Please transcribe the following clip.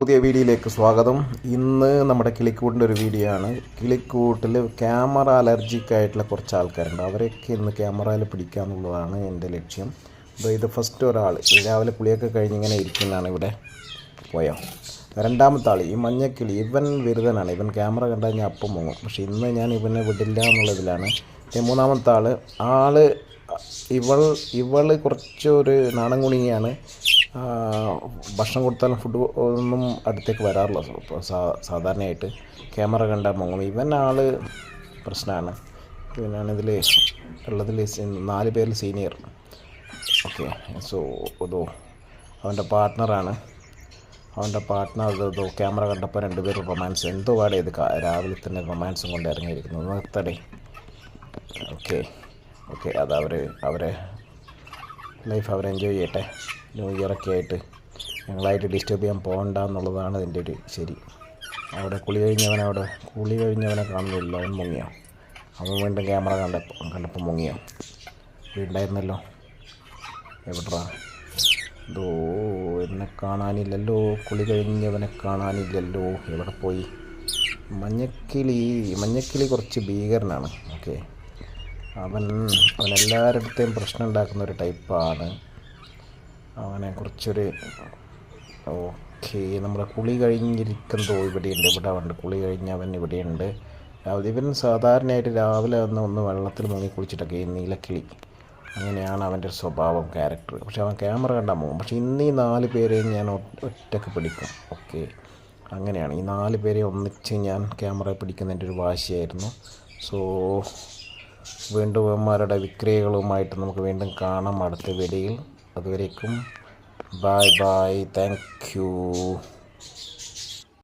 പുതിയ വീഡിയോയിലേക്ക് സ്വാഗതം. ഇന്ന് നമ്മുടെ കിളിക്കൂട്ടിൻ്റെ ഒരു വീഡിയോ ആണ്. കിളിക്കൂട്ടിൽ ക്യാമറ അലർജിക് ആയിട്ടുള്ള കുറച്ച് ആൾക്കാരുണ്ട്. അവരൊക്കെ ഇന്ന് ക്യാമറയിൽ പിടിക്കുക എന്നുള്ളതാണ് എൻ്റെ ലക്ഷ്യം. ഇത് ഫസ്റ്റ് ഒരാൾ രാവിലെ കുളിയൊക്കെ കഴിഞ്ഞ് ഇങ്ങനെ ഇരിക്കുന്നതാണ്. ഇവിടെ പോയോ. രണ്ടാമത്തെ ആൾ ഈ മഞ്ഞക്കിളി, ഇവൻ വിരുദ്ധനാണ്. ഇവൻ ക്യാമറ കണ്ടു കഴിഞ്ഞാൽ അപ്പം മുങ്ങും. പക്ഷെ ഇന്ന് ഞാൻ ഇവനെ വിടില്ല എന്നുള്ളതിലാണ്. മൂന്നാമത്തെ ആൾ ഇവൾ കുറച്ചൊരു നാണം കുണിയാണ്. ഭക്ഷണം കൊടുത്താലും ഫുഡ് ഒന്നും അടുത്തേക്ക് വരാറില്ല. സാധാരണയായിട്ട് ക്യാമറ കണ്ടാൽ മുങ്ങും. ഇവൻ ആൾ പ്രശ്നമാണ്. ഇവനാണ് ഇതിൽ ഉള്ളതിൽ 4 പേരിൽ സീനിയർ. ഓക്കെ, സോ ഇതോ അവൻ്റെ പാർട്ട്ണർ ഇതോ ക്യാമറ കണ്ടപ്പോൾ 2 പേരും റൊമാൻസ് എന്തോ പാടെ ഇത് രാവിലെ തന്നെ റൊമാൻസും കൊണ്ട് ഇറങ്ങിയിരിക്കുന്നു. നിർത്തടേ. ഓക്കെ അത് അവരെ ലൈഫ് അവർ എൻജോയ് ചെയ്യട്ടെ. ന്യൂ ഇയറൊക്കെ ആയിട്ട് ഞങ്ങളായിട്ട് ഡിസ്റ്റർബ് ചെയ്യാൻ പോകണ്ട എന്നുള്ളതാണ് ഇതിൻ്റെ ഒരു ശരി. കുളി കഴിഞ്ഞവനെ കാണുന്നില്ല. അവൻ മുങ്ങിയോ? അവൻ വീണ്ടും ക്യാമറ കണ്ടപ്പോൾ മുങ്ങിയോ? വീണ്ടായിരുന്നല്ലോ. എവിടാ? ഇതോ എന്നെ കാണാനില്ലല്ലോ. കുളി കഴിഞ്ഞവനെ കാണാനില്ലല്ലോ. എവിടെ പോയി? മഞ്ഞക്കിളി കുറച്ച് ഭീകരനാണ്. ഓക്കെ, അവൻ എല്ലാവരുടെയും പ്രശ്നം ഉണ്ടാക്കുന്ന ഒരു ടൈപ്പാണ്. അവനെ കുറിച്ചൊരു നമ്മുടെ കുളി കഴിഞ്ഞിരിക്കുന്നതോ ഇവിടെയുണ്ട്. ഇവിടെ ഉണ്ട് കുളി കഴിഞ്ഞവൻ ഇവിടെയുണ്ട്. ഇവൻ സാധാരണയായിട്ട് രാവിലെ ഒന്ന് വെള്ളത്തിൽ മുങ്ങി കുളിച്ചിട്ടൊക്കെ ഈ നീലക്കിളി അങ്ങനെയാണ് അവൻ്റെ ഒരു സ്വഭാവം, ക്യാരക്ടർ. പക്ഷെ അവൻ ക്യാമറ കണ്ടാൽ പോകും. പക്ഷെ ഇന്ന് ഈ 4 പേരെയും ഞാൻ ഒറ്റക്ക് പിടിക്കും. ഓക്കെ, അങ്ങനെയാണ്. ഈ 4 പേരെ ഒന്നിച്ച് ഞാൻ ക്യാമറ പിടിക്കുന്നതിൻ്റെ ഒരു വാശിയായിരുന്നു. സോ വീണ്ടും അവന്മാരുടെ വിക്രിയകളുമായിട്ട് നമുക്ക് വീണ്ടും കാണാം അടുത്ത വീഡിയോയിൽ. അതുവരേക്കും ബൈ, താങ്ക് യു.